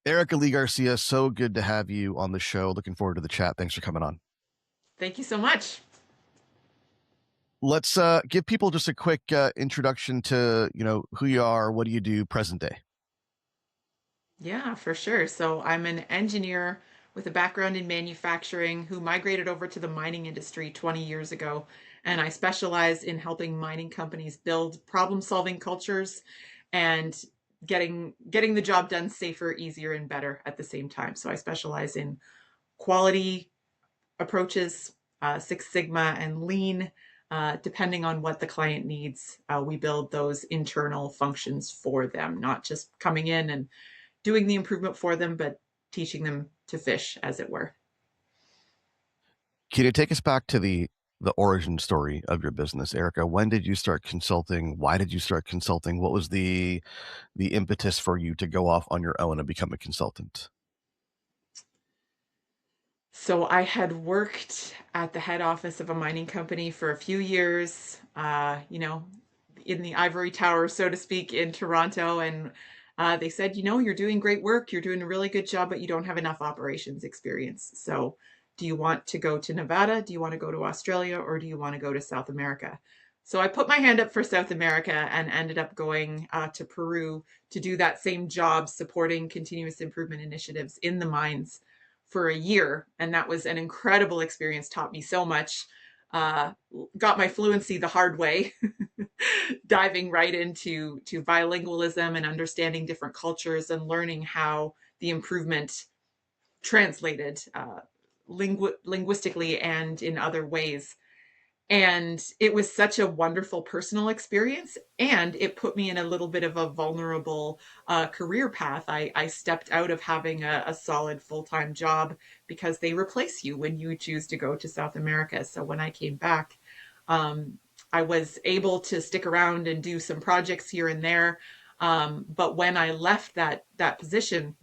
Erica Lee Garcia, so good to have you on the show. Looking forward to the chat. Thanks for coming on. Thank you so much. Let's give people just a quick introduction to who you are, what do you do, present day. Yeah, for sure. So I'm an engineer with a background in manufacturing who migrated over to the mining industry 20 years ago. And I specialize in helping mining companies build problem-solving cultures and getting the job done safer, easier, and better at the same time. So I specialize in quality approaches, Six Sigma and Lean. Depending on what the client needs, we build those internal functions for them, not just coming in and doing the improvement for them, but teaching them to fish, as it were. Can you take us back to the origin story of your business, Erica? When did you start consulting? Why did you start consulting? What was the impetus for you to go off on your own and become a consultant? So I had worked at the head office of a mining company for a few years, in the ivory tower, so to speak, in Toronto. And they said, you're doing great work, you're doing a really good job, but you don't have enough operations experience. So do you want to go to Nevada? Do you want to go to Australia? Or do you want to go to South America? So I put my hand up for South America and ended up going to Peru to do that same job supporting continuous improvement initiatives in the mines for a year. And that was an incredible experience, taught me so much. Uh, got my fluency the hard way, diving right into bilingualism and understanding different cultures and learning how the improvement translated linguistically and in other ways. And it was such a wonderful personal experience. And it put me in a little bit of a vulnerable career path. I stepped out of having a solid full time job because they replace you when you choose to go to South America. So when I came back, um, I was able to stick around and do some projects here and there. But when I left that position,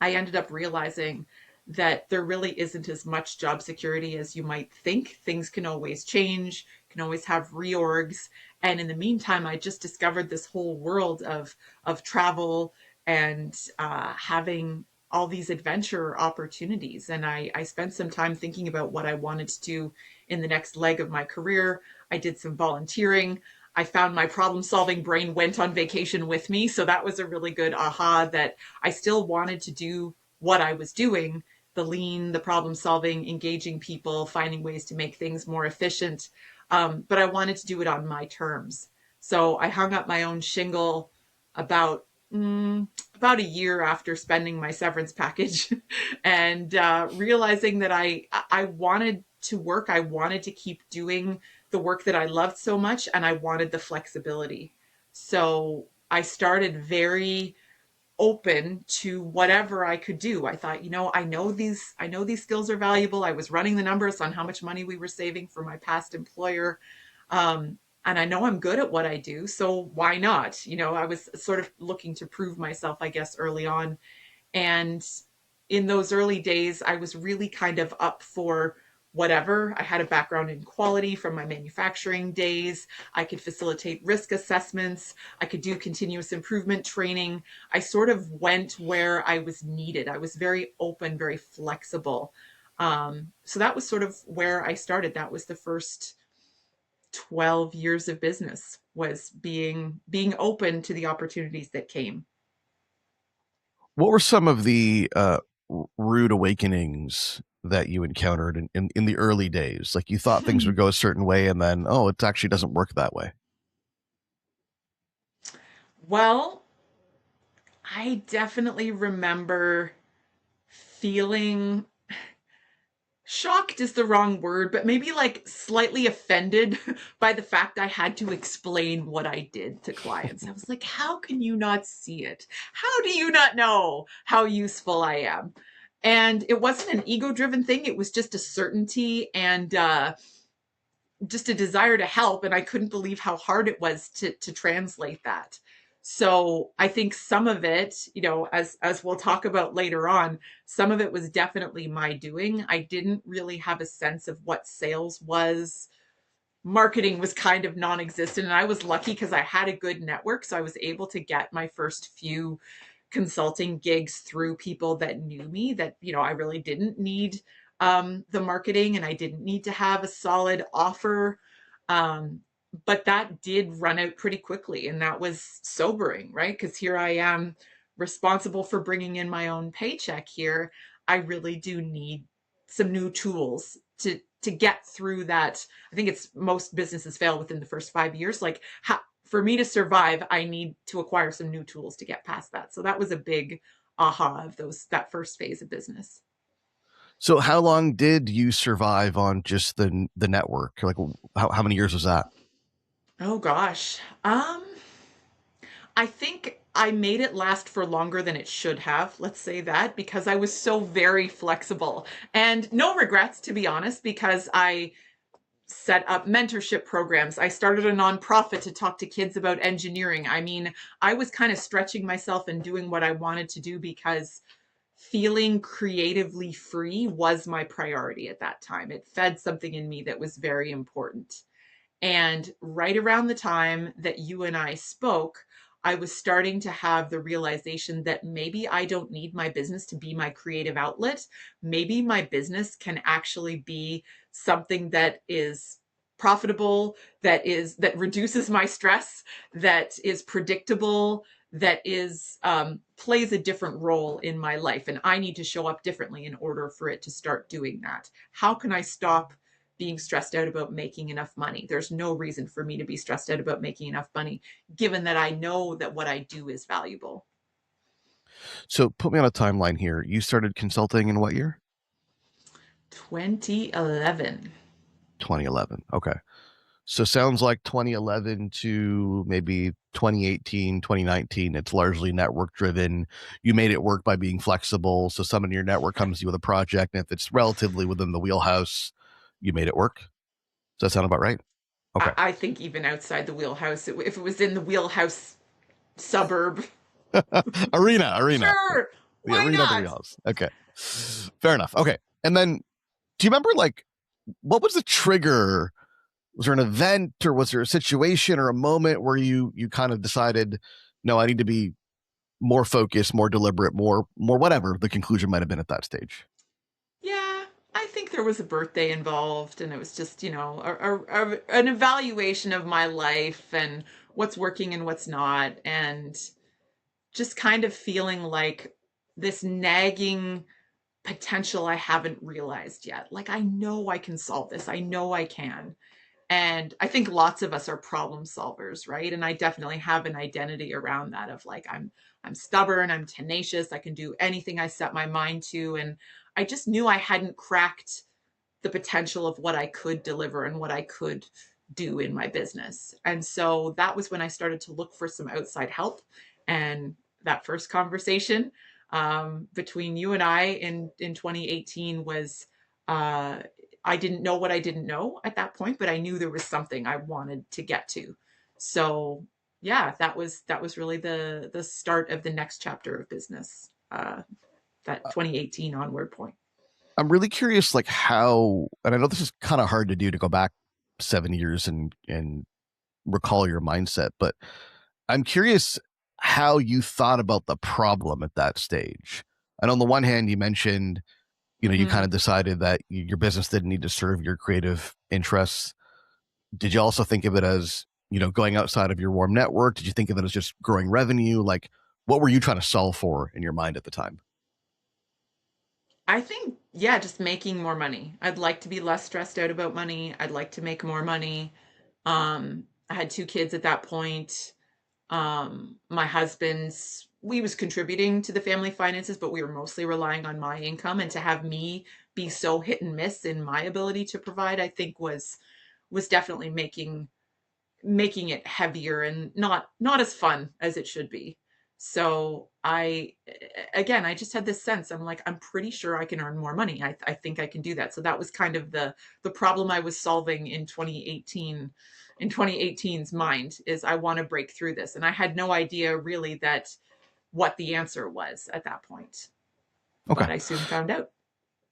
I ended up realizing that there really isn't as much job security as you might think. Things can always change, can always have reorgs. And in the meantime, I just discovered this whole world of travel and having all these adventure opportunities. And I spent some time thinking about what I wanted to do in the next leg of my career. I did some volunteering. I found my problem solving brain went on vacation with me. So that was a really good aha that I still wanted to do what I was doing, the lean, the problem solving, engaging people, finding ways to make things more efficient. But I wanted to do it on my terms. So I hung up my own shingle about about a year after spending my severance package and realizing that I wanted to work. I wanted to keep doing the work that I loved so much, and I wanted the flexibility. So I started very open to whatever I could do. I thought, I know these skills are valuable. I was running the numbers on how much money we were saving for my past employer. And I know I'm good at what I do, so why not? I was sort of looking to prove myself, I guess, early on. And in those early days, I was really kind of up for whatever. I had a background in quality from my manufacturing days. I could facilitate risk assessments. I could do continuous improvement training. I sort of went where I was needed. I was very open, very flexible. So that was sort of where I started. That was the first 12 years of business, was being open to the opportunities that came. What were some of the rude awakenings that you encountered in the early days? Like you thought things would go a certain way, and then it actually doesn't work that way. Well, I definitely remember feeling shocked is the wrong word, but maybe like slightly offended by the fact I had to explain what I did to clients. I was like, how can you not see it? How do you not know how useful I am? And it wasn't an ego driven thing. It was just a certainty and just a desire to help. And I couldn't believe how hard it was to translate that. So I think some of it, as we'll talk about later on, some of it was definitely my doing. I didn't really have a sense of what sales was. Marketing was kind of non-existent, and I was lucky because I had a good network, so I was able to get my first few consulting gigs through people that knew me, that, I really didn't need the marketing, and I didn't need to have a solid offer. Um, but that did run out pretty quickly. And that was sobering, right? Because here I am responsible for bringing in my own paycheck here. I really do need some new tools to get through that. I think it's most businesses fail within the first 5 years. Like, for me to survive, I need to acquire some new tools to get past that. So that was a big aha of that first phase of business. So how long did you survive on just the network? Like how many years was that? Oh gosh. I think I made it last for longer than it should have, let's say that, because I was so very flexible. And no regrets, to be honest, because I set up mentorship programs. I started a nonprofit to talk to kids about engineering. I mean, I was kind of stretching myself and doing what I wanted to do because feeling creatively free was my priority at that time. It fed something in me that was very important. And right around the time that you and I spoke, I was starting to have the realization that maybe I don't need my business to be my creative outlet. Maybe my business can actually be something that is profitable, that reduces my stress, that is predictable, that is plays a different role in my life. And I need to show up differently in order for it to start doing that. How can I stop being stressed out about making enough money? There's no reason for me to be stressed out about making enough money, given that I know that what I do is valuable. So put me on a timeline here. You started consulting in what year? 2011. 2011. Okay. So sounds like 2011 to maybe 2018, 2019. It's largely network driven. You made it work by being flexible. So someone in your network comes to you with a project, and if it's relatively within the wheelhouse, you made it work. Does that sound about right? Okay. I think even outside the wheelhouse, if it was in the wheelhouse suburb, Arena. sure, The why arena of the not? wheelhouse. Okay. Fair enough. Okay. And then do you remember, like, what was the trigger? Was there an event, or was there a situation or a moment where you kind of decided, no, I need to be more focused, more deliberate, more whatever the conclusion might have been at that stage? Yeah, I think there was a birthday involved, and it was just, an evaluation of my life and what's working and what's not, and just kind of feeling like this nagging potential I haven't realized yet. Like, I know I can solve this. I know I can. And I think lots of us are problem solvers, right? And I definitely have an identity around that of like, I'm stubborn, I'm tenacious, I can do anything I set my mind to. And I just knew I hadn't cracked the potential of what I could deliver and what I could do in my business. And so that was when I started to look for some outside help. And that first conversation between you and I in 2018 was, uh, I didn't know what I didn't know at that point, but I knew there was something I wanted to get to. So yeah, that was really the start of the next chapter of business. That 2018 onward point. I'm really curious, like, how, and I know this is kind of hard to do, to go back 7 years and recall your mindset, but I'm curious how you thought about the problem at that stage. And on the one hand, you mentioned, you kind Mm-hmm. of decided that your business didn't need to serve your creative interests. Did you also think of it as, going outside of your warm network? Did you think of it as just growing revenue? Like, what were you trying to solve for in your mind at the time? I think, yeah, just making more money. I'd like to be less stressed out about money. I'd like to make more money. I had two kids at that point. My husband's, we was contributing to the family finances, but we were mostly relying on my income. And to have me be so hit and miss in my ability to provide, I think was definitely making it heavier and not as fun as it should be. So I just had this sense. I'm like, I'm pretty sure I can earn more money. I think I can do that. So that was kind of the problem I was solving in 2018, in 2018's mind, is I want to break through this. And I had no idea really that what the answer was at that point, Okay. but I soon found out.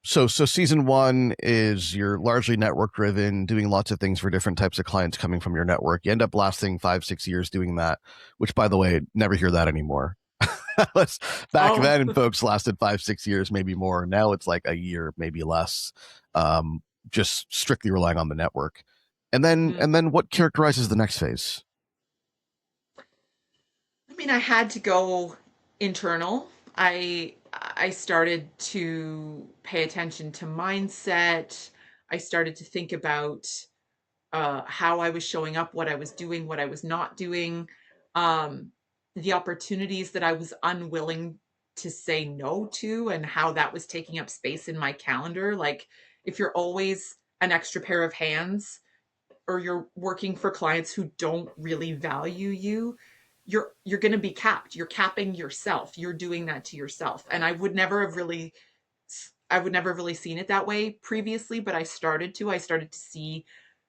So season one is you're largely network driven, doing lots of things for different types of clients coming from your network. You end up lasting 5, 6 years doing that, which, by the way, never hear that anymore. Back Oh. then, and folks lasted 5, 6 years, maybe more. Now it's like a year, maybe less. Um, just strictly relying on the network. Mhm. And then what characterizes the next phase? I mean, I had to go internal. I started to pay attention to mindset. I started to think about how I was showing up, what I was doing, what I was not doing, um, the opportunities that I was unwilling to say no to, and how that was taking up space in my calendar. Like, if you're always an extra pair of hands, or you're working for clients who don't really value you, you're going to be capped. You're capping yourself. You're doing that to yourself. And I would never have really seen it that way previously, but I started to see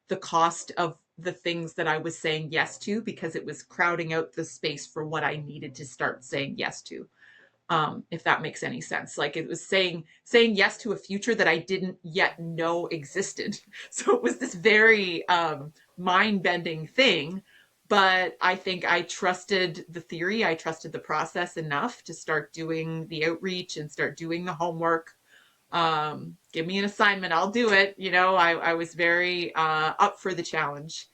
the cost of the things that I was saying yes to, because it was crowding out the space for what I needed to start saying yes to. If that makes any sense. Like, it was saying yes to a future that I didn't yet know existed. So it was this very mind bending thing. But I think I trusted the theory, I trusted the process enough to start doing the outreach and start doing the homework. Give me an assignment, I'll do it. I was very up for the challenge.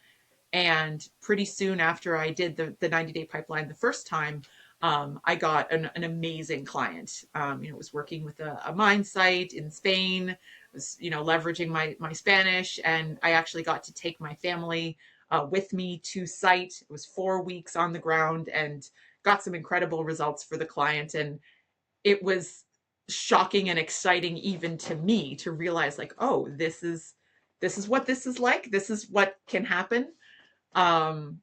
And pretty soon after I did the 90-day pipeline the first time, I got an amazing client. Was working with a mine site in Spain, was, leveraging my Spanish. And I actually got to take my family with me to site. It was 4 weeks on the ground and got some incredible results for the client. And it was shocking and exciting even to me to realize, like, oh, this is what this is like. This is what can happen. um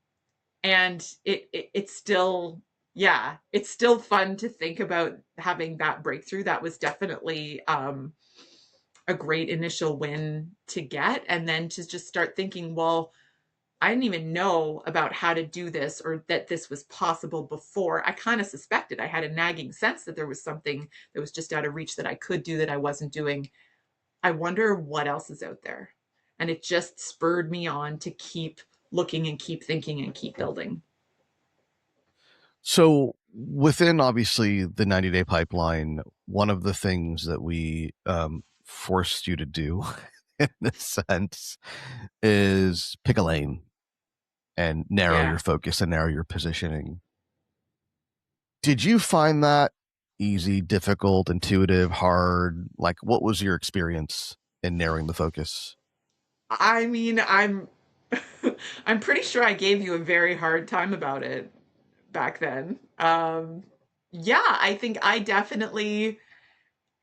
and it's still, yeah, it's still fun to think about having that breakthrough. That was definitely a great initial win to get, and then to just start thinking, well, I didn't even know about how to do this, or that this was possible before. I kind of suspected, I had a nagging sense that there was something that was just out of reach that I could do that I wasn't doing. I wonder what else is out there. And it just spurred me on to keep looking and keep thinking and keep building. So within obviously the 90-day pipeline, one of the things that we forced you to do in this sense is pick a lane and narrow Yeah. your focus and narrow your positioning. Did you find that easy, difficult, intuitive, hard? Like, what was your experience in narrowing the focus? I mean, I'm pretty sure I gave you a very hard time about it back then. Yeah, I think I definitely,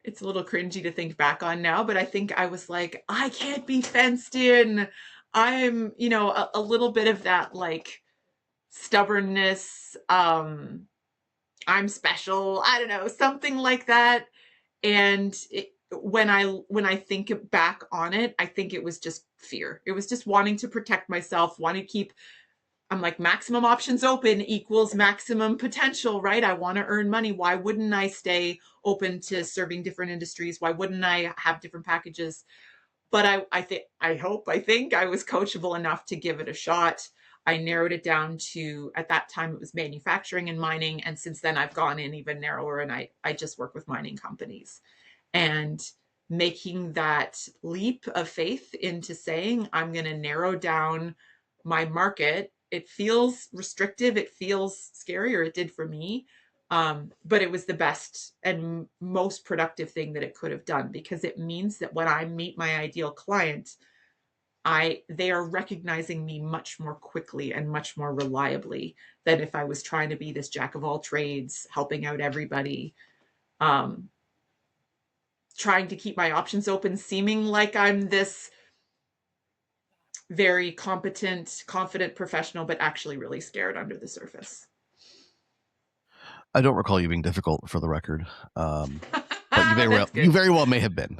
it's a little cringy to think back on now, but I think I was like, I can't be fenced in. I'm, a little bit of that, like, stubbornness. I'm special. I don't know, something like that. And when I think back on it, I think it was just fear. It was just wanting to protect myself, wanting to keep, I'm like, maximum options open equals maximum potential, right? I want to earn money. Why wouldn't I stay open to serving different industries? Why wouldn't I have different packages? But I think I was coachable enough to give it a shot. I narrowed it down to, at that time, it was manufacturing and mining. And since then, I've gone in even narrower, and I just work with mining companies. And making that leap of faith into saying, I'm going to narrow down my market. It feels restrictive, it feels scary, or it did for me. But it was the best and most productive thing that it could have done, because it means that when I meet my ideal client, they are recognizing me much more quickly and much more reliably than if I was trying to be this jack of all trades, helping out everybody. Um, Trying to keep my options open, seeming like I'm this very competent, confident professional, but actually really scared under the surface. I don't recall you being difficult, for the record, but That's you good. very well may have been.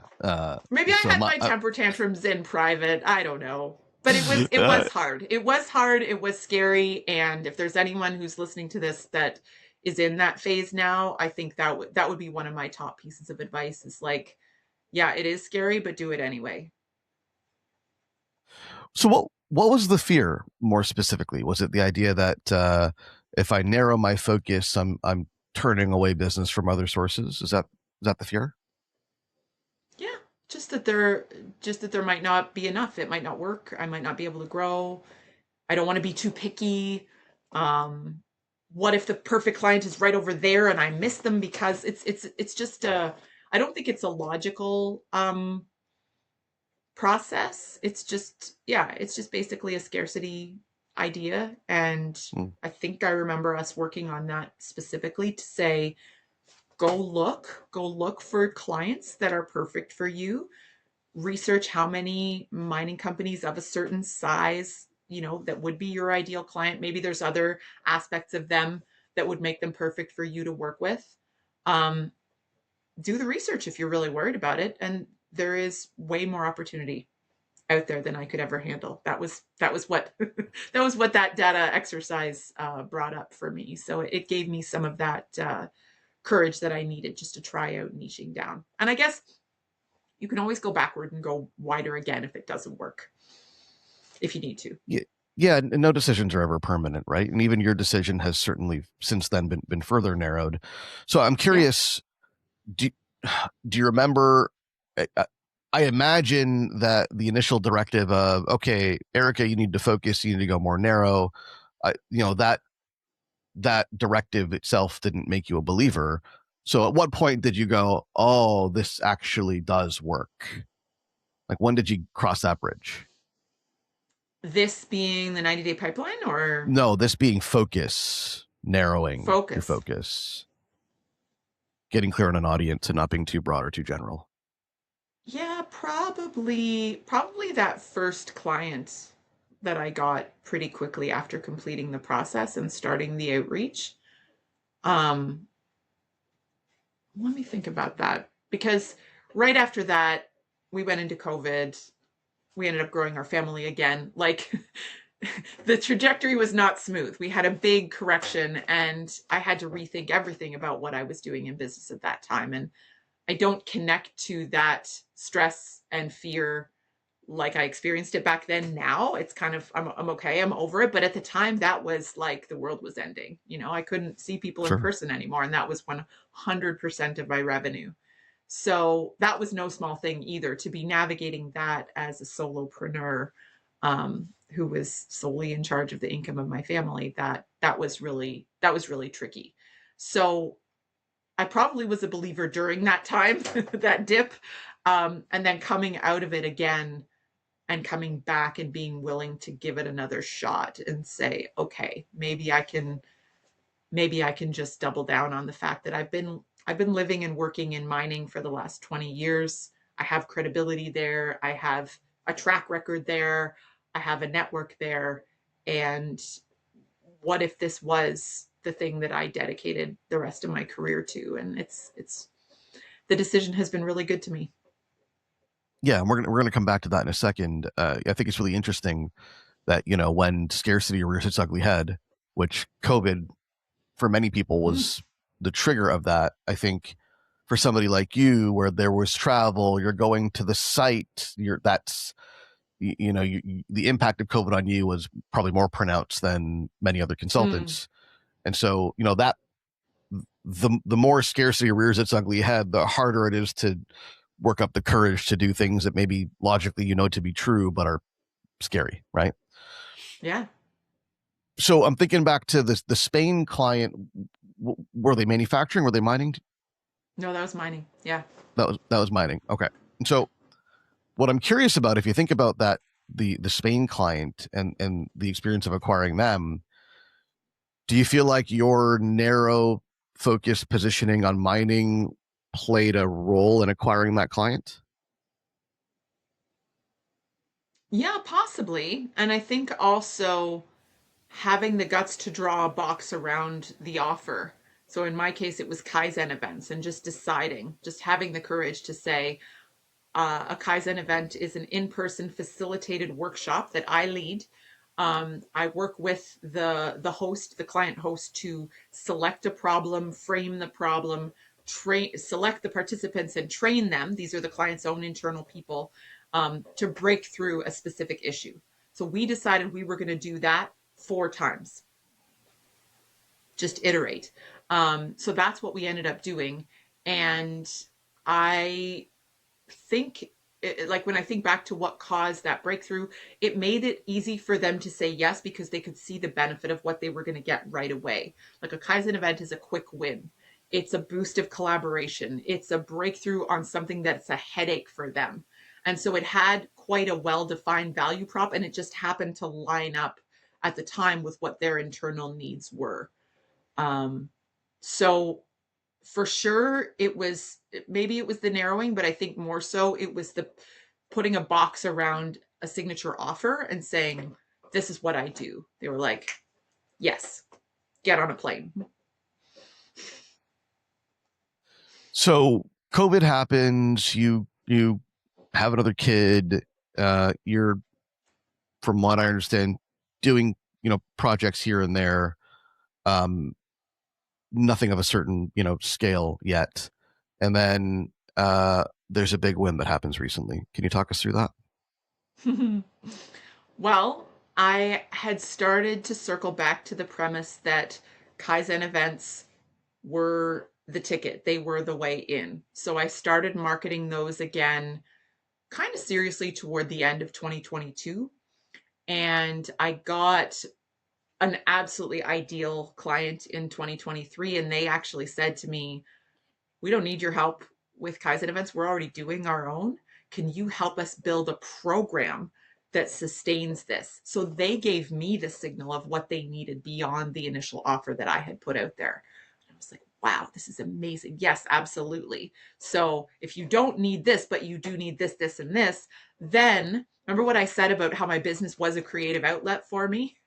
Maybe I So had my my temper tantrums in private. I don't know. But it was hard. It was hard. It was scary. And if there's anyone who's listening to this that is in that phase now, I think that would be one of my top pieces of advice, is like, yeah, it is scary, but do it anyway. so what was the fear more specifically? Was it the idea that if I narrow my focus, I'm turning away business from other sources. Is that the fear? Yeah, just that there just that there might not be enough. It might not work. I might not be able to grow. I don't want to be too picky. Um, what if the perfect client is right over there and I miss them because it's just a I don't think it's a logical process. It's just yeah, it's just basically a scarcity idea. And Mm, I think I remember us working on that specifically to say go look for clients that are perfect for you, research how many mining companies of a certain size, that would be your ideal client. Maybe there's other aspects of them that would make them perfect for you to work with. Um, do the research if you're really worried about it. And there is way more opportunity out there than I could ever handle. That was what that was what that data exercise brought up for me. So it gave me some of that courage that I needed just to try out niching down. And I guess you can always go backward and go wider again if it doesn't work, if you need to. yeah, yeah. And no decisions are ever permanent, right? And even your decision has certainly since then been further narrowed. So I'm Yeah. curious. Do do you remember? I, I imagine that the initial directive of okay, Erica, you need to focus, you need to go more narrow. That directive itself didn't make you a believer. So at what point did you go, oh, this actually does work? Like when did you cross that bridge? This being the 90-day pipeline or No, this being focus, narrowing your focus? focus, getting clear on an audience and not being too broad or too general. Yeah, probably that first client that I got pretty quickly after completing the process and starting the outreach. Um, Let me think about that because right after that, we went into COVID. We ended up growing our family again. Like the trajectory was not smooth. We had a big correction and I had to rethink everything about what I was doing in business at that time. And I don't connect to that stress and fear like I experienced it back then. Now it's kind of I'm okay, I'm over it, but at the time that was like the world was ending. I couldn't see people in Sure. person anymore and that was 100% of my revenue. So that was no small thing either to be navigating that as a solopreneur, who was solely in charge of the income of my family. That was really tricky. So I probably was a believer during that time, that dip, and then coming out of it again and coming back and being willing to give it another shot and say, okay, maybe I can just double down on the fact that I've been living and working in mining for the last 20 years. I have credibility there. I have a track record there. I have a network there. And what if this was the thing that I dedicated the rest of my career to? And it's the decision has been really good to me. Yeah, and we're gonna come back to that in a second. I think it's really interesting that when scarcity rears its ugly head, which COVID for many people Mm, was the trigger of that. I think for somebody like you, where there was travel, you're going to the site, that's the impact of COVID on you was probably more pronounced than many other mm, consultants, and so that the more scarcity rears its ugly head, the harder it is to work up the courage to do things that maybe logically to be true but are scary, right? yeah. So I'm thinking back to the Spain client. Were they manufacturing? Were they mining? No, that was mining. Yeah. That was mining. Okay. And so what I'm curious about, if you think about that, the Spain client and the experience of acquiring them, do you feel like your narrow focused positioning on mining played a role in acquiring that client? Yeah, possibly. And I think also having the guts to draw a box around the offer. So in my case, it was Kaizen events and just deciding, just having the courage to say, a Kaizen event is an in-person facilitated workshop that I lead. I work with the host, the client host, to select a problem, frame the problem, select the participants, and train them. These are the client's own internal people, to break through a specific issue. So we decided we were going to do that 4 times, just iterate. So that's what we ended up doing. And I think like when I think back to what caused that breakthrough, it made it easy for them to say yes because they could see the benefit of what they were going to get right away. Like a Kaizen event is a quick win. It's a boost of collaboration. It's a breakthrough on something that's a headache for them. And so it had quite a well defined value prop, and it just happened to line up at the time with what their internal needs were. Um, so for sure it was, maybe it was the narrowing, but I think more so it was the putting a box around a signature offer and saying, this is what I do. They were like, yes, get on a plane. So COVID happens. You have another kid. You're, from what I understand, doing projects here and there. Um, Nothing of a certain scale yet, and then there's a big win that happens recently. Can you talk us through that? Well, I had started to circle back to the premise that Kaizen events were the ticket, they were the way in. So I started marketing those again kind of seriously toward the end of 2022. And I got an absolutely ideal client in 2023. And they actually said to me, we don't need your help with Kaizen events. We're already doing our own. Can you help us build a program that sustains this? So they gave me the signal of what they needed beyond the initial offer that I had put out there. I was like, wow, this is amazing. Yes, absolutely. So if you don't need this, but you do need this, this, and this, then remember what I said about how my business was a creative outlet for me?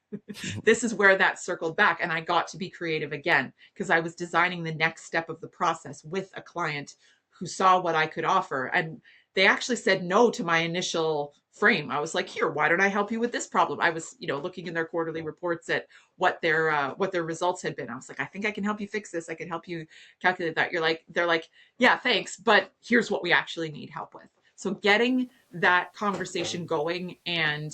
This is where that circled back. And I got to be creative again because I was designing the next step of the process with a client who saw what I could offer. And they actually said no to my initial frame. I was like, here, why don't I help you with this problem? I was, looking in their quarterly reports at what their results had been. I was like, I think I can help you fix this. I can help you calculate that. They're like, yeah, thanks, but here's what we actually need help with. So getting that conversation going, and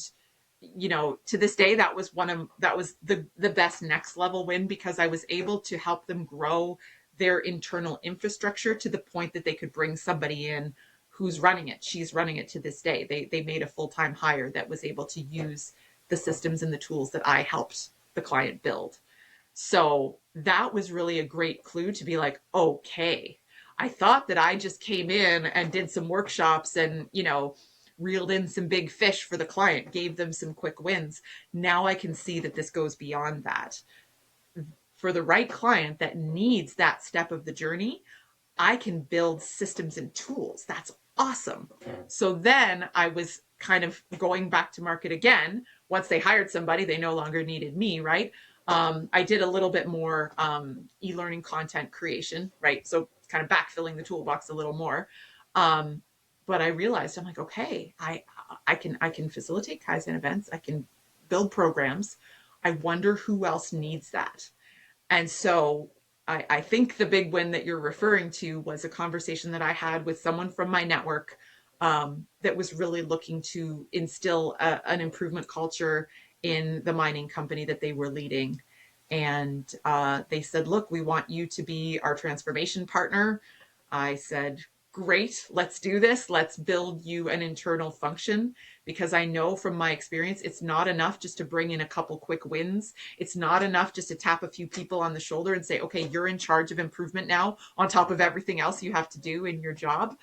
to this day, that was the best next level win because I was able to help them grow their internal infrastructure to the point that they could bring somebody in who's running it. She's running it to this day. They made a full-time hire that was able to use the systems and the tools that I helped the client build. So that was really a great clue to be like, okay, I thought that I just came in and did some workshops and, reeled in some big fish for the client, gave them some quick wins. Now I can see that this goes beyond that. For the right client that needs that step of the journey, I can build systems and tools. That's awesome. So then I was kind of going back to market again. Once they hired somebody, they no longer needed me, right? I did a little bit more e-learning content creation, right? So kind of backfilling the toolbox a little more. Um, but I realized I'm like, okay, I can facilitate Kaizen events. I can build programs. I wonder who else needs that. And so I think the big win that you're referring to was a conversation that I had with someone from my network that was really looking to instill an improvement culture in the mining company that they were leading. And they said, look, we want you to be our transformation partner. I said, great, let's do this. Let's build you an internal function because I know from my experience, it's not enough just to bring in a couple quick wins. It's not enough just to tap a few people on the shoulder and say, okay, you're in charge of improvement now, on top of everything else you have to do in your job.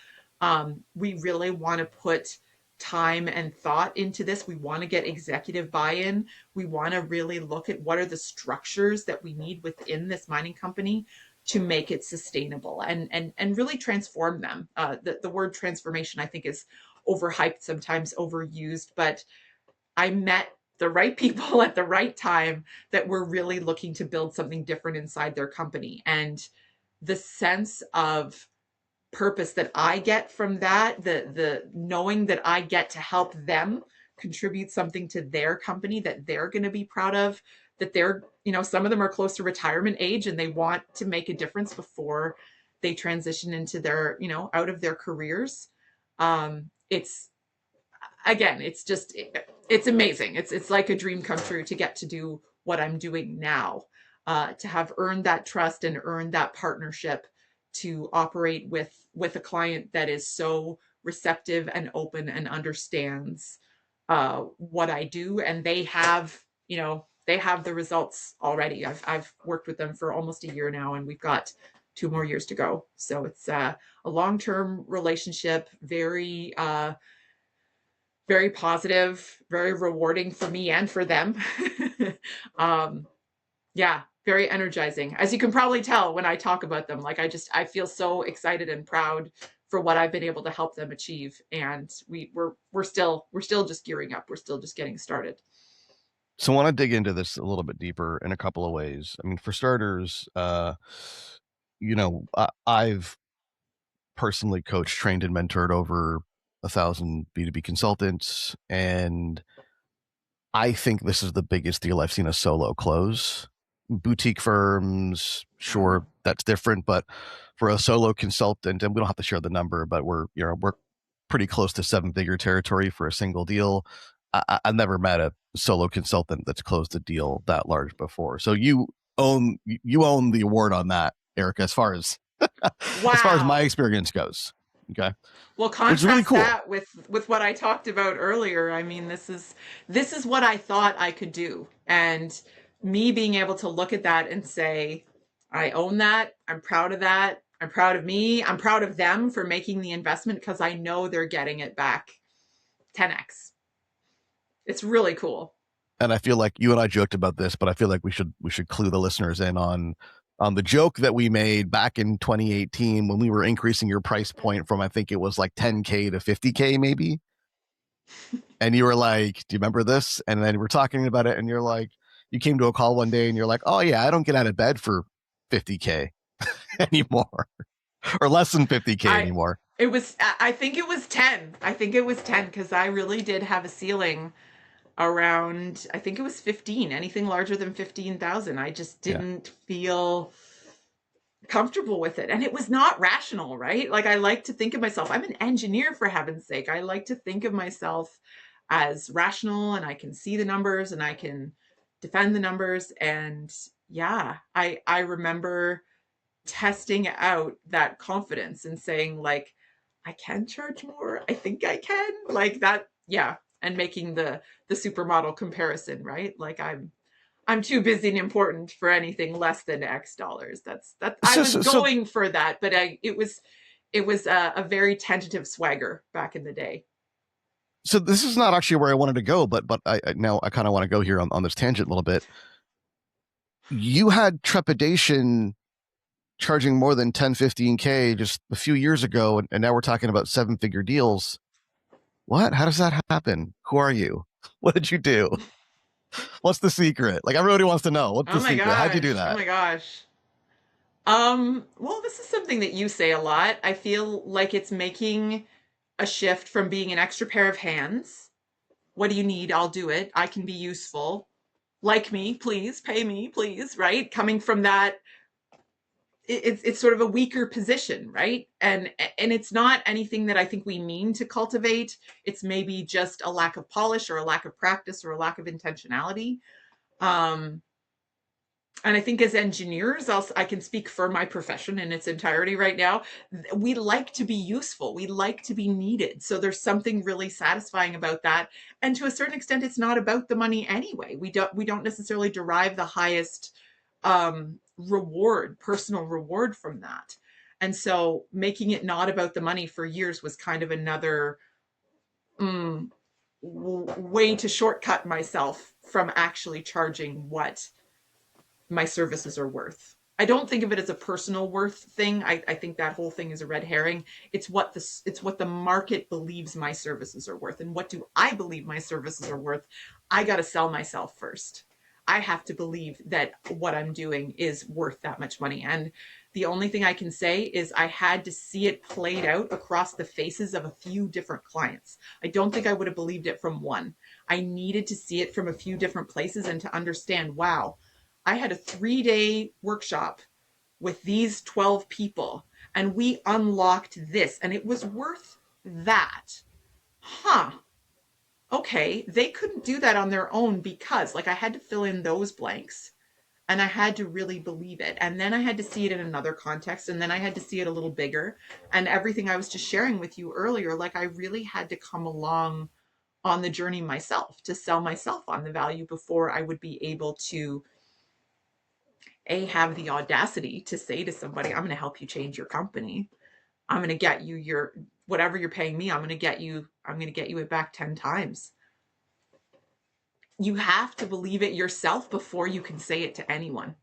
We really want to put time and thought into this. We want to get executive buy-in. We want to really look at what are the structures that we need within this mining company to make it sustainable and really transform them. The word transformation, I think, is overhyped, sometimes overused, but I met the right people at the right time that were really looking to build something different inside their company. And the sense of purpose that I get from that, the knowing that I get to help them contribute something to their company that they're going to be proud of, that they're, some of them are close to retirement age and they want to make a difference before they transition into their, out of their careers. It's again, it's just it's amazing. It's like a dream come true to get to do what I'm doing now. to have earned that trust and earned that partnership to operate with a client that is so receptive and open and understands what I do, and they have, they have the results already. I've worked with them for almost a year now, and we've got 2 more years to go. So it's a long term relationship, very positive, very rewarding for me and for them. um, yeah, very energizing. As you can probably tell when I talk about them, like I feel so excited and proud for what I've been able to help them achieve. And we're still just gearing up. We're still just getting started. So I want to dig into this a little bit deeper in a couple of ways. I mean, for starters, I've personally coached, trained, and mentored over 1,000 B2B consultants, and I think this is the biggest deal I've seen a solo close. Boutique firms, Wow. sure, that's different, but for a solo consultant, and we don't have to share the number, but we're pretty close to 7-figure territory for a single deal. I've never met a solo consultant that's closed a deal that large before. So you own the award on that, Erica, as far as my Wow. experience goes. Okay, Well, which is really contrast cool. that with what I talked about earlier. I mean, this is what I thought I could do. And me being able to look at that and say, I own that. I'm proud of that. I'm proud of me. I'm proud of them for making the investment because I know they're getting it back 10x. It's really cool. And I feel like you and I joked about this, but I feel like we should clue the listeners in on the joke that we made back in 2018 when we were increasing your price point from, I think it was like 10K to 50K maybe. And you were like, "Do you remember this?" And then we're talking about it, and you're like, you came to a call one day, and you're like, "Oh yeah, I don't get out of bed for 50K anymore, or less than 50K I anymore." I think it was 10. I think it was 10 because I really did have a ceiling around, I think it was 15. Anything larger than 15,000 I just Yeah. didn't feel comfortable with it. And it was not rational, right? Like I like to think of myself, I'm an engineer for heaven's sake. I like to think of myself as rational, and I can see the numbers and I can defend the numbers. And yeah, I remember testing out that confidence and saying like, I can charge more. I think I can, like that. Yeah. And making the supermodel comparison, right? Like I'm too busy and important for anything less than X dollars. That I So was so so going for that, but it was a very tentative swagger back in the day. so this is not actually where I wanted to go, but now I kind of want to go here on this tangent a little bit. You had trepidation charging more than 10, 15K just a few years ago, and now we're talking about 7-figure deals. What? How does that happen? Who are you? What did you do? What's the secret? Like everybody wants to know. What's Oh the my secret? How'd you do gosh. Oh that? my gosh. Well, this is something that you say a lot. I feel like it's making a shift from being an extra pair of hands. What do you need? I'll do it. I can be useful. Like me, please. Pay me, please. Right? Coming from that, it's sort of a weaker position, right? And it's not anything that I think we mean to cultivate. It's maybe just a lack of polish or a lack of practice or a lack of intentionality. Um, and I think as engineers, I can speak for my profession in its entirety right now. We like to be useful. We like to be needed. So there's something really satisfying about that. And to a certain extent, it's not about the money anyway. We don't necessarily derive the highest reward, personal reward from that. And so making it not about the money for years was kind of another mm, way to shortcut myself from actually charging what my services are worth. I don't think of it as a personal worth thing. I think that whole thing is a red herring. It's what the market believes my services are worth. And what do I believe my services are worth? I got to sell myself first. I have to believe that what I'm doing is worth that much money. And the only thing I can say is I had to see it played out across the faces of a few different clients. I don't think I would have believed it from one. I needed to see it from a few different places and to understand, wow, I had a 3-day workshop with these 12 people and we unlocked this and it was worth that. Huh. Okay. They couldn't do that on their own because, like, I had to fill in those blanks. And I had to really believe it. And then I had to see it in another context. And then I had to see it a little bigger. And everything I was just sharing with you earlier, like I really had to come along on the journey myself to sell myself on the value before I would be able to have the audacity to say to somebody, I'm going to help you change your company. I'm going to get you your whatever you're paying me. I'm going to get you it back 10 times. You have to believe it yourself before you can say it to anyone.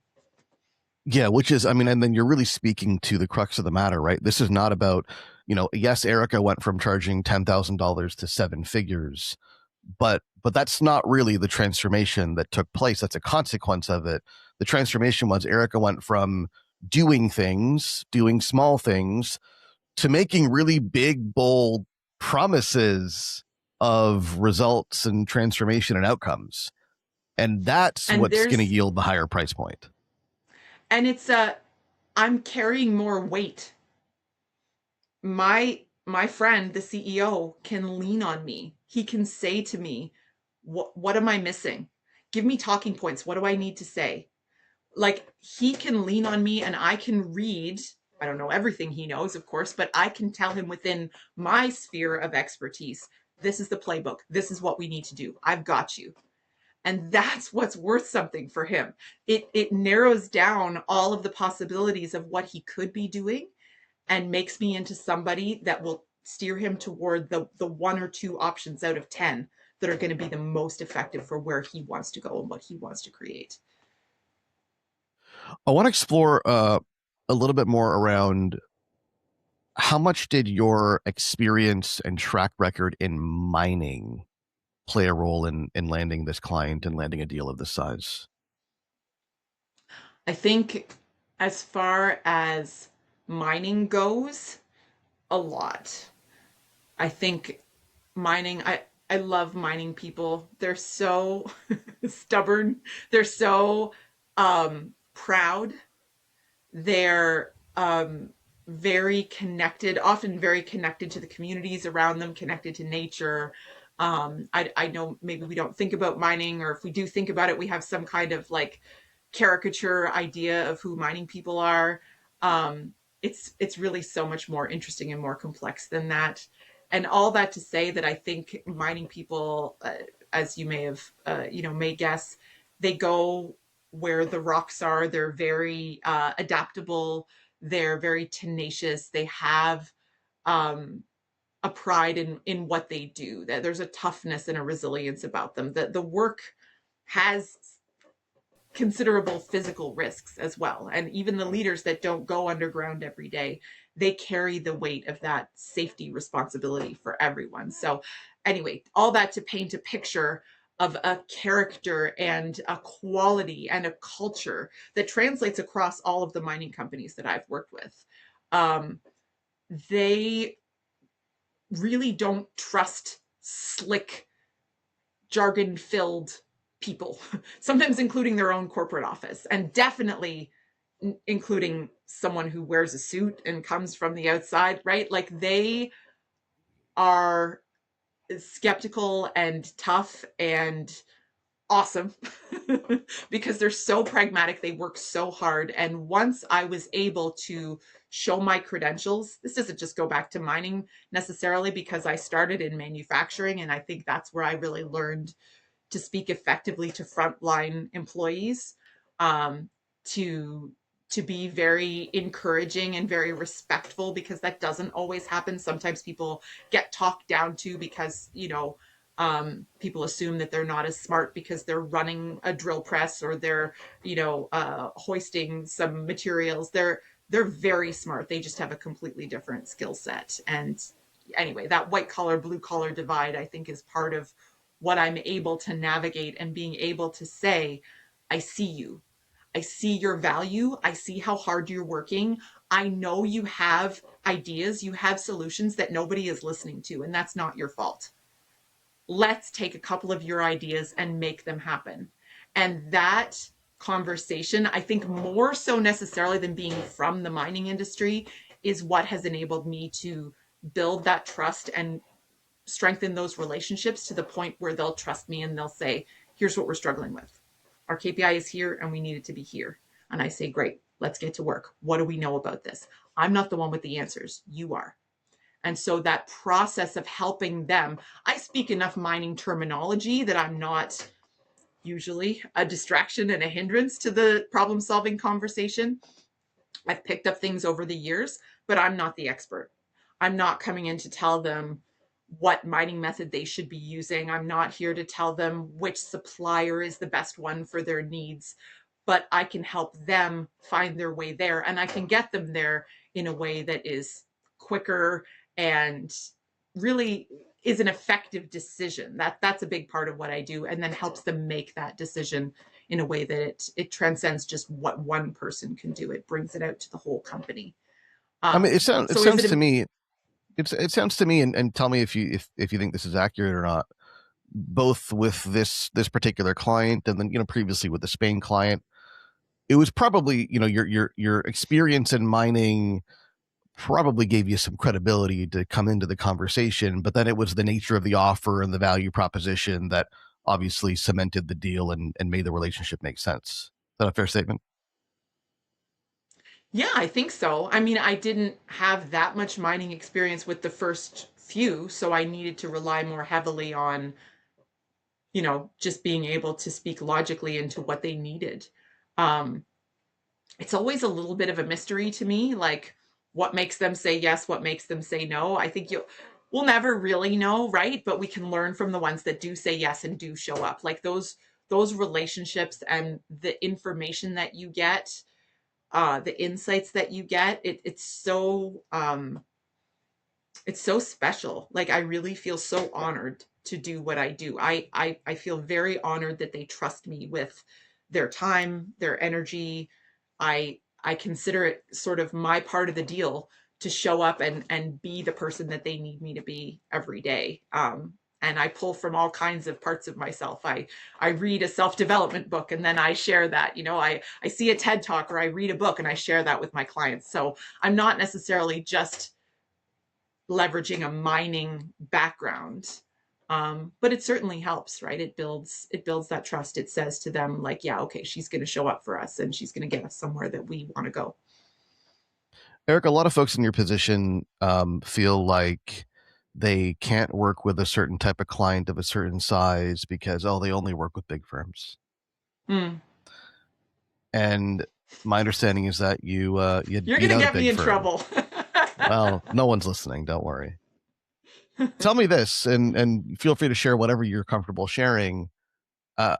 Yeah, which is, I mean, and then you're really speaking to the crux of the matter, right? This is not about, yes, Erica went from charging $10,000 to seven figures, but that's not really the transformation that took place. That's a consequence of it. The transformation was Erica went from doing small things, to making really big, bold promises of results and transformation and outcomes. And that's And what's going to there's yield the higher price point. and it's I'm carrying more weight. My friend, the CEO, can lean on me. He can say to me, what am I missing? Give me talking points. What do I need to say? Like he can lean on me and I can read. I don't know everything he knows, of course, but I can tell him within my sphere of expertise, this is the playbook. This is what we need to do. I've got you. And that's what's worth something for him. It narrows down all of the possibilities of what he could be doing and makes me into somebody that will steer him toward the one or two options out of 10 that are going to be the most effective for where he wants to go and what he wants to create. I want to explore a little bit more around how much did your experience and track record in mining play a role in landing this client and landing a deal of this size? I think as far as mining goes, a lot. I think mining, I love mining people. They're so stubborn. They're so proud. They're very connected, often very connected to the communities around them, connected to nature. I know maybe we don't think about mining, or if we do think about it, we have some kind of like caricature idea of who mining people are. Um, it's really so much more interesting and more complex than that. And all that to say that I think mining people, as you may have, may guess, they go where the rocks are. They're very adaptable. They're very tenacious. They have um, a pride in what they do. That there's a toughness and a resilience about them. The work has considerable physical risks as well. And even the leaders that don't go underground every day, they carry the weight of that safety responsibility for everyone. So, anyway, all that to paint a picture of a character and a quality and a culture that translates across all of the mining companies that I've worked with. Um, they really don't trust slick, jargon filled people, sometimes including their own corporate office, and definitely including someone who wears a suit and comes from the outside, right? Like they are skeptical and tough and awesome because they're so pragmatic. They work so hard. And once I was able to show my credentials, this doesn't just go back to mining necessarily because I started in manufacturing. And I think that's where I really learned to speak effectively to frontline employees, um, to to be very encouraging and very respectful because that doesn't always happen. Sometimes people get talked down to because people assume that they're not as smart because they're running a drill press or they're hoisting some materials. They're very smart. They just have a completely different skill set. And anyway, that white collar blue collar divide I think is part of what I'm able to navigate and being able to say, I see you. I see your value. I see how hard you're working. I know you have ideas, you have solutions that nobody is listening to, and that's not your fault. Let's take a couple of your ideas and make them happen. And that conversation, I think more so necessarily than being from the mining industry, is what has enabled me to build that trust and strengthen those relationships to the point where they'll trust me and they'll say, here's what we're struggling with. Our KPI is here and we need it to be here. And I say, great, let's get to work. What do we know about this? I'm not the one with the answers. You are. And so that process of helping them, I speak enough mining terminology that I'm not usually a distraction and a hindrance to the problem solving conversation. I've picked up things over the years, but I'm not the expert. I'm not coming in to tell them what mining method they should be using. I'm not here to tell them which supplier is the best one for their needs, but I can help them find their way there, and I can get them there in a way that is quicker and really is an effective decision. That's a big part of what I do, and then helps them make that decision in a way that it transcends just what one person can do. It brings it out to the whole company. I mean, it So is sounds it to me, it sounds to me, and tell me if you think this is accurate or not. Both with this particular client, and then previously with the Spain client, it was probably your experience in mining probably gave you some credibility to come into the conversation, but then it was the nature of the offer and the value proposition that obviously cemented the deal and made the relationship make sense. Is that a fair statement? Yeah, I think so. I mean, I didn't have that much mining experience with the first few, so I needed to rely more heavily on, just being able to speak logically into what they needed. Um, it's always a little bit of a mystery to me, like what makes them say yes, what makes them say no. I think we'll never really know, right? But we can learn from the ones that do say yes and do show up. Like those relationships and the information that you get, the insights that you get, it's so special. Like I really feel so honored to do what I do. I feel very honored that they trust me with their time, their energy. I consider it sort of my part of the deal to show up and be the person that they need me to be every day. And I pull from all kinds of parts of myself. I read a self-development book and then I share that. I see a TED talk or I read a book and I share that with my clients. So I'm not necessarily just leveraging a mining background. But it certainly helps, right? It builds that trust. It says to them, like, yeah, okay, she's going to show up for us and she's going to get us somewhere that we want to go. Eric, a lot of folks in your position feel like they can't work with a certain type of client of a certain size because they only work with big firms. Mm. And my understanding is that you You're beat going to out a get me big in firm. trouble. Well, no one's listening. Don't worry. Tell me this, and feel free to share whatever you're comfortable sharing. Uh,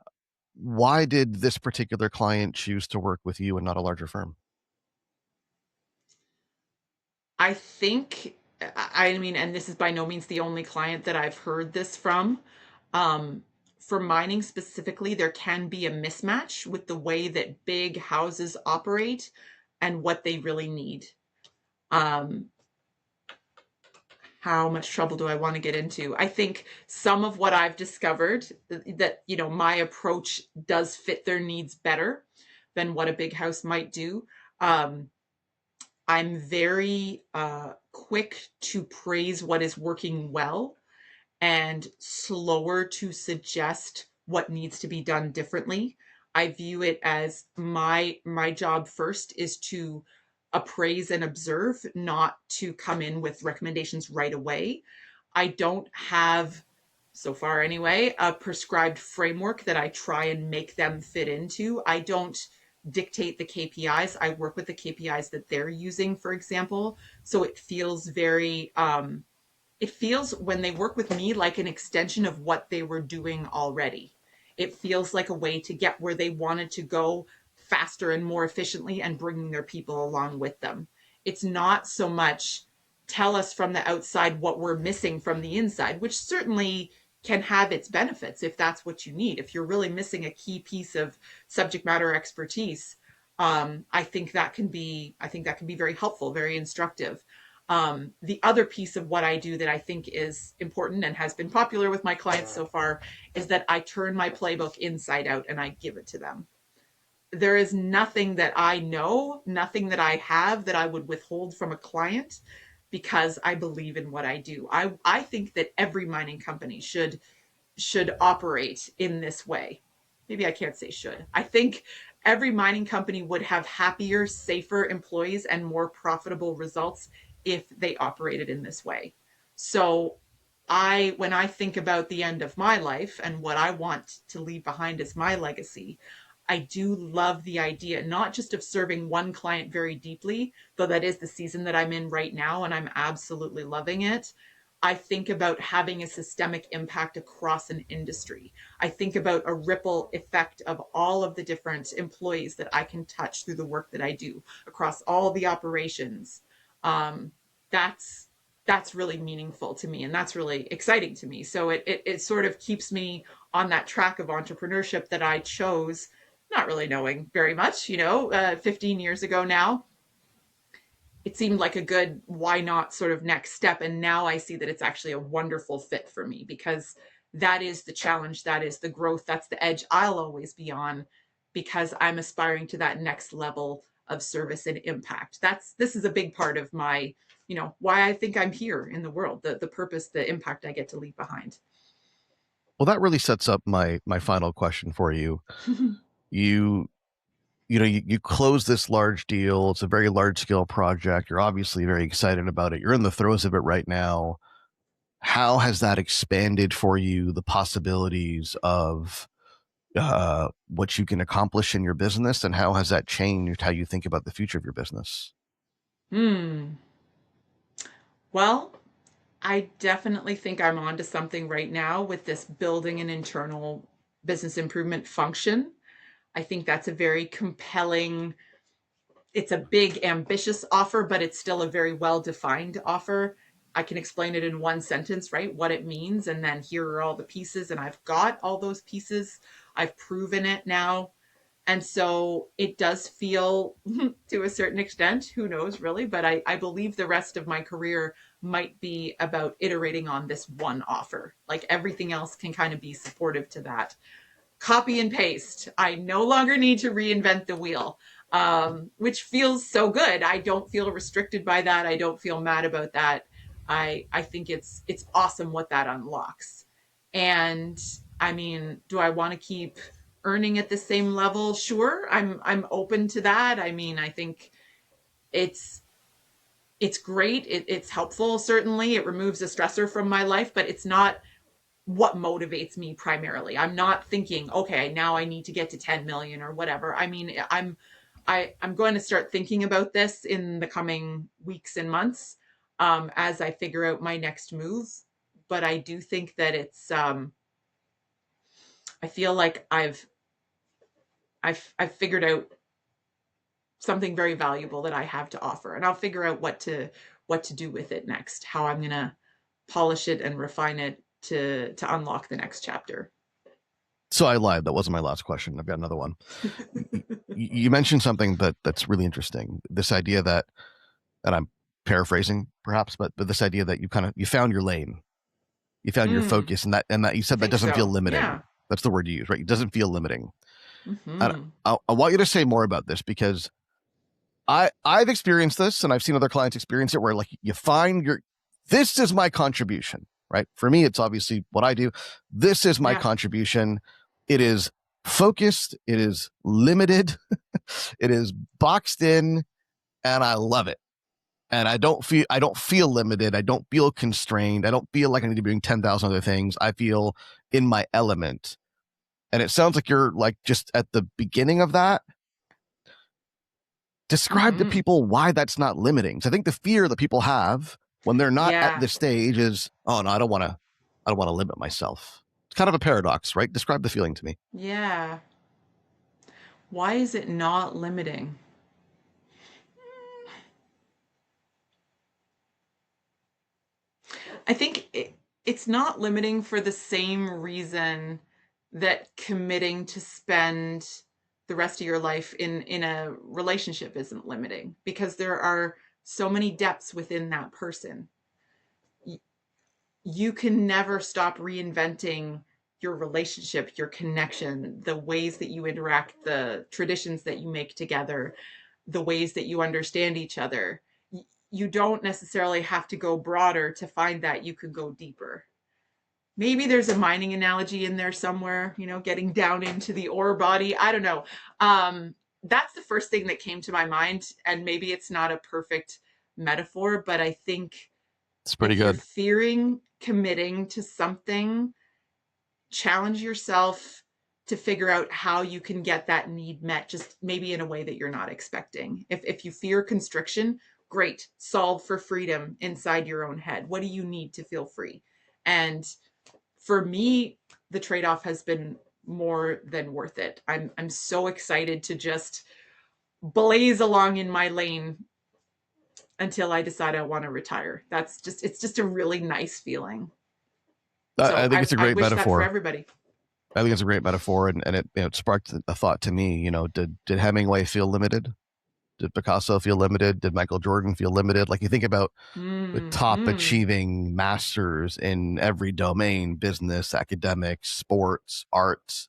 why did this particular client choose to work with you and not a larger firm? I think, I mean, and this is by no means the only client that I've heard this from. Um, for mining specifically, there can be a mismatch with the way that big houses operate and what they really need. Um, how much trouble do I want to get into? I think some of what I've discovered that, my approach does fit their needs better than what a big house might do. Um, I'm very quick to praise what is working well and slower to suggest what needs to be done differently. I view it as my job first is to appraise and observe, not to come in with recommendations right away. I don't have, so far anyway, a prescribed framework that I try and make them fit into. I don't dictate the KPIs. I work with the KPIs that they're using, for example. So it feels when they work with me like an extension of what they were doing already. It feels like a way to get where they wanted to go faster and more efficiently and bringing their people along with them. It's not so much tell us from the outside what we're missing from the inside, which certainly can have its benefits if that's what you need. If you're really missing a key piece of subject matter expertise, I think that can be very helpful, very instructive. The other piece of what I do that I think is important and has been popular with my clients so far is that I turn my playbook inside out and I give it to them. There is nothing that I know, nothing that I have that I would withhold from a client because I believe in what I do. I think that every mining company should operate in this way. maybe I can't say should. I think every mining company would have happier, safer employees and more profitable results if they operated in this way. So when I think about the end of my life and what I want to leave behind as my legacy, I do love the idea, not just of serving one client very deeply, though that is the season that I'm in right now, and I'm absolutely loving it. I think about having a systemic impact across an industry. I think about a ripple effect of all of the different employees that I can touch through the work that I do across all the operations. Um, that's that's really meaningful to me, and that's really exciting to me. So it sort of keeps me on that track of entrepreneurship that I chose, not really knowing very much, 15 years ago now. It seemed like a good why not sort of next step. And now I see that it's actually a wonderful fit for me, because that is the challenge, that is the growth, that's the edge I'll always be on, because I'm aspiring to that next level of service and impact. This is a big part of my, why I think I'm here in the world, the purpose, the impact I get to leave behind. Well, that really sets up my final question for you. You you close this large deal. It's a very large scale project. You're obviously very excited about it. You're in the throes of it right now. How has that expanded for you the possibilities of what you can accomplish in your business, and how has that changed how you think about the future of your business? Hmm. Well, I definitely think I'm onto something right now with this building an internal business improvement function. I think that's a very compelling, it's a big, ambitious offer, but it's still a very well defined offer. I can explain it in one sentence, right? What it means. And then here are all the pieces. And I've got all those pieces. I've proven it now. And so it does feel to a certain extent, who knows really, but I believe the rest of my career might be about iterating on this one offer. Like everything else can kind of be supportive to that. Copy and paste. I no longer need to reinvent the wheel, which feels so good. I don't feel restricted by that. I don't feel mad about that. I think it's awesome what that unlocks. And I mean, do I want to keep earning at the same level? Sure, I'm open to that. I mean, I think it's it's great. It's helpful. Certainly, it removes a stressor from my life, but it's not what motivates me primarily. I'm not thinking, okay, now I need to get to 10 million or whatever. I mean, I'm going to start thinking about this in the coming weeks and months, as I figure out my next move. But I do think that I feel like I've figured out something very valuable that I have to offer, and I'll figure out what to do with it next, how I'm going to polish it and refine it to unlock the next chapter. So I lied. That wasn't my last question. I've got another one. You mentioned something that's really interesting. This idea that, and I'm paraphrasing perhaps, but this idea that you found your lane, you found your Mm, focus, and that you I said that think doesn't feel so. limiting. Yeah. That's the word you use, right? It doesn't feel limiting. And Hmm. I want you to say more about this, because I've experienced this, and I've seen other clients experience it, where like you find your, this is my contribution, right? For me, it's obviously what I do. This is my Yeah. contribution. It is focused. It is limited. It is boxed in, and I love it. And I don't feel limited. I don't feel constrained. I don't feel like I need to be doing 10,000 other things. I feel in my element. And it sounds like you're like just at the beginning of that. Describe to Hmm. people why that's not limiting. So I think the fear that people have when they're not at Yeah. this stage is, oh no, I don't want to limit myself. It's kind of a paradox, right? Describe the feeling to me. Yeah. Why is it not limiting? I think it's not limiting for the same reason that committing to spend the rest of your life in a relationship isn't limiting, because there are so many depths within that person. You can never stop reinventing your relationship, your connection, the ways that you interact, the traditions that you make together, the ways that you understand each other. You don't necessarily have to go broader to find that. You could go deeper. maybe there's a mining analogy in there somewhere, getting down into the ore body. I don't know. That's the first thing that came to my mind. And maybe it's not a perfect metaphor, but I think It's pretty if you're good. fearing committing to something, challenge yourself to figure out how you can get that need met, just maybe in a way that you're not expecting. If you fear constriction, great, solve for freedom inside your own head. What do you need to feel free? And for me, the trade-off has been more than worth it. I'm so excited to just blaze along in my lane until I decide I want to retire. It's just a really nice feeling. I So think it's a I great wish that for metaphor. everybody. I think it's a great metaphor, and it sparked a thought to me. Did Hemingway feel limited? Did Picasso feel limited? Did Michael Jordan feel limited? Like, you think about the top Mm-hmm. achieving masters in every domain: business, academics, sports, arts.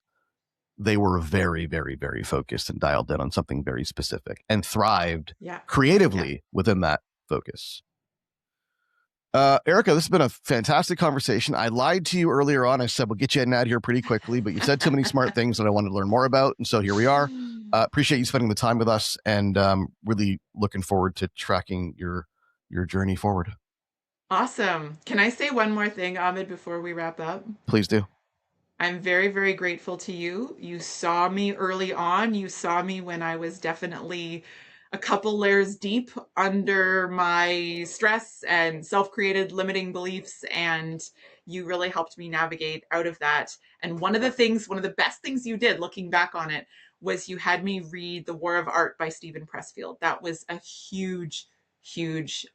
They were very, very, very focused and dialed in on something very specific and thrived Yeah. Yeah. creatively within that focus. Erica, this has been a fantastic conversation. I lied to you earlier on. I said we'll get you in and out of here pretty quickly, but you said too many smart things that I wanted to learn more about, and so here we are. Appreciate you spending the time with us, and really looking forward to tracking your journey forward. Awesome. Can I say one more thing, Ahmed, before we wrap up? Please do. I'm very, very grateful to you. You saw me early on. You saw me when I was definitely a couple layers deep under my stress and self created limiting beliefs. And you really helped me navigate out of that. And one of the best things you did looking back on it was you had me read The War of Art by Stephen Pressfield. That was a huge, huge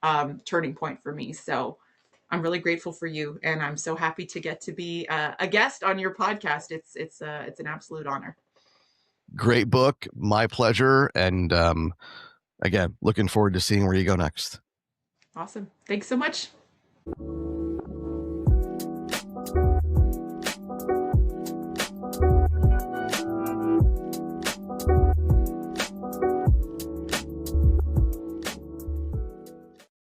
turning point for me. So I'm really grateful for you, and I'm so happy to get to be a guest on your podcast. It's an absolute honor. Great book. My pleasure. And again, looking forward to seeing where you go next. Awesome. Thanks so much.